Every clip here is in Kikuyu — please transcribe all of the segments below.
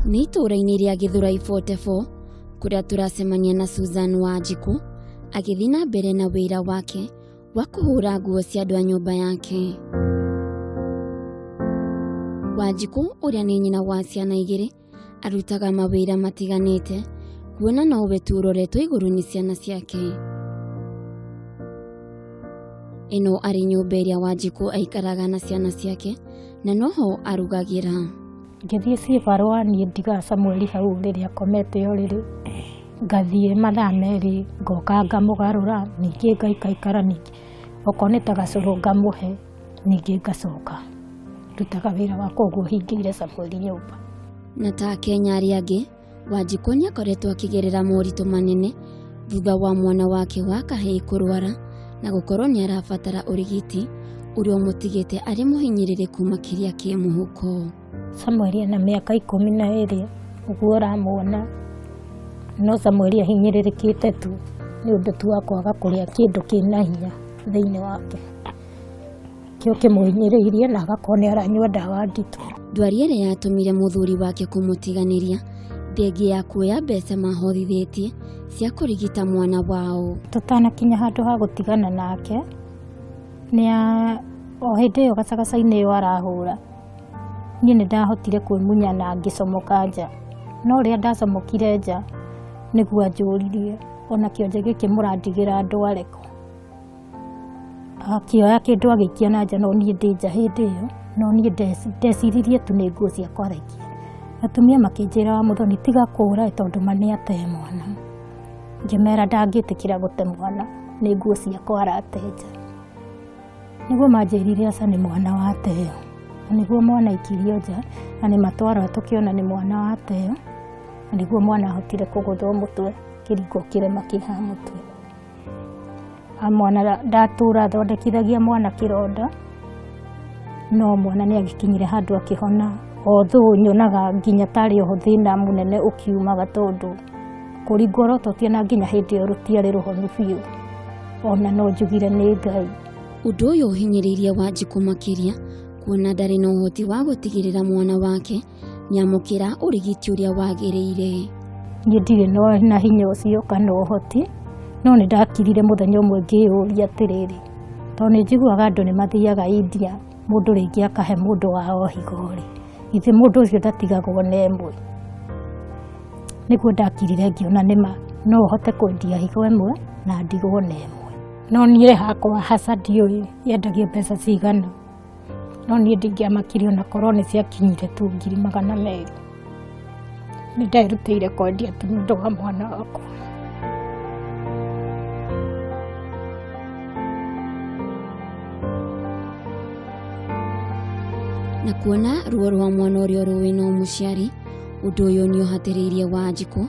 Nĩ ituura-ini ria Githurai 44 kuria turacemania na Susan Wanjiku agithii na mbere na wira wake wa kuhura nguo cia andu a nyumba yake. Wanjiku uria ni nyina wa ciana igiri arutaga mawira matiganite kuona no we turoretwo iguru ni ciana ciake. Ino ari nyumba iria Wanjiku aikaraga na ciana ciake na noho arugagira. Ngithie cibarua ni ndigaca mweri hau riria akomete yo riri ngathie mathaa meri ngoka ngamugarura ningi ngaikara ningi okoneta gacuru ngamuhe ningi ngacoka ndutaga wira wakwa uguo hingire samweri nyumba. Na ta Kenya aria angi Wanjiku ni akoretwo akigerera moritu manene thutha wa mwana wake wa kahii kurwara na gukorwo ni arabatara urigiti uria umutigite ari muhinyiririku makiria ki muhuko. Samweri na miaka 12 uguo uramwona no Samweri ahinyiririkite tu ni undu tu wa kwaga kuria kindu kina hinya thiini wake kio kimuhinyiriirie na agakone aranyua dawa nditu. Ndwari ĩrĩa yatumire muthuri wake kumutiganiria thengia ya kuoya mbeca mahothithitie cia kurigita mwana wao. Tutanakinya handu ha gutigana nake ni o hindi yo gacagaca-ini yo arahura ni ndahotire kwimunya na ngicomoka nja no ria ndacomokire nja niguo anjuririe ona kionje giki murandigira ndwareko akioya kindu agikia na nja no ni ndi nja hindi yo no ni ndeciririe tu ni nguo cia kwaraikia. Atumia makinjira wa muthoni tiga kura tondu mane ate mwana ngimera ndangitikira gute mwana ni nguo ciakwa arate nja niguo manjirire aca ni mwana wa teo niguo mwana ikirio nja na ni matwara tukiona ni mwana wa teo niguo mwana ahotire kuguthwo mutwe kiringo kirema kiha mutwe. Mwana ndatura thondekithagia mwana kironda no mwana ni agikinyire handu akihona othu nyonaga nginya tari oho thina munene ukiumaga tondu kuringwo rototie na nginya hindi yo rutiari ruhonu biu ona no njugire ni Ngai. Undu uyu uhinyiriirie Wanjiku makiria kuona ndari na uhoti wa gutigirira mwana wake niamukira urigiti uria wagiriire. Ni ndire no na hinya ucio kana uhoti no ni ndakirire muthenya umwe ngiuria atiriri tondu ni njiguaga andu ni mathiaga India mundu ringi akahe mundu wao higori ithe mundu ucio ndatigagwo na emwe niguo ndakirire ngiona nima no hote kwendia higo emwe na ndigwo na emwe no niĩ hakwa haca ndiũĩ yendagia mbeca cigana no niĩ ndingĩamakirio na korwo nĩ ciakinyire tu 200,000 nĩ nderutĩire kwendia tu nĩ ũndũ wa mwana wakwa. Na kuona ruo rwa mwana ũrĩa rũĩ no mũciari ũndũ ũyũ nĩ ũhatĩrĩirie Wanjiku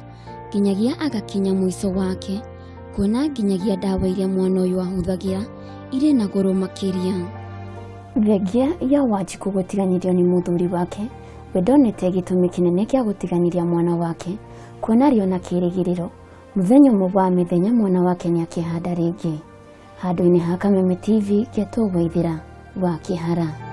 nginyagia agakinya mũico wake kuona nginyagia ndawa iria mwana ũyũ ahũthagĩra irĩ na goro makiria. Thengia ya Wanjiku gũtiganirio ni muthuri wake we ndonete gĩtũmi kinene kĩa gũtiganiria mwana wake kuona rĩo na kĩrĩgĩrĩro mũthenya ũmwe wa mĩthenya mwana wake nĩ akĩhanda rĩngĩ. Handũ-inĩ ha Kameme TV Getũgũithĩra wa Kĩhara.